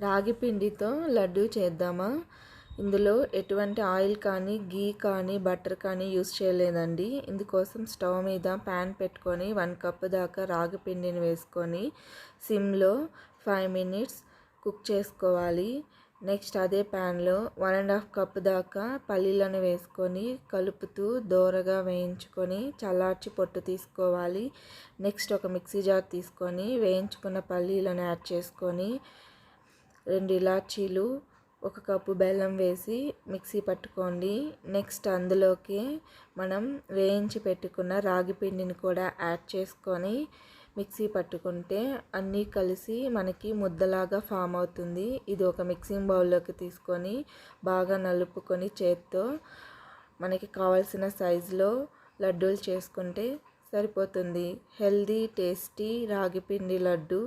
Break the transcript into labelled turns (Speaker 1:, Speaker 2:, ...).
Speaker 1: రాగి పిండితో లడ్డు చేద్దామా? ఇందులో ఎటువంటి ఆయిల్ కానీ, ఘీ కానీ, బటర్ కానీ యూస్ చేయలేదండి. ఇందుకోసం స్టవ్ మీద ప్యాన్ పెట్టుకొని 1 కప్ దాకా రాగి పిండిని వేసుకొని సిమ్లో 5 మినిట్స్ కుక్ చేసుకోవాలి. నెక్స్ట్ అదే ప్యాన్లో 1.5 కప్ దాకా పల్లీలను వేసుకొని కలుపుతూ దోరగా వేయించుకొని చల్లార్చి పొట్టు తీసుకోవాలి. నెక్స్ట్ ఒక మిక్సీ జార్ తీసుకొని వేయించుకున్న పల్లీలను యాడ్ చేసుకొని 2 ఇలాచీలు, 1 కప్పు బెల్లం వేసి మిక్సీ పట్టుకోండి. నెక్స్ట్ అందులోకి మనం వేయించి పెట్టుకున్న రాగి పిండిని కూడా యాడ్ చేసుకొని మిక్సీ పట్టుకుంటే అన్నీ కలిసి మనకి ముద్దలాగా ఫామ్ అవుతుంది. ఇది ఒక మిక్సింగ్ బౌల్లోకి తీసుకొని బాగా నలుపుకొని చేత్తో మనకి కావాల్సిన సైజులో లడ్డూలు చేసుకుంటే సరిపోతుంది. హెల్దీ టేస్టీ రాగి పిండి లడ్డు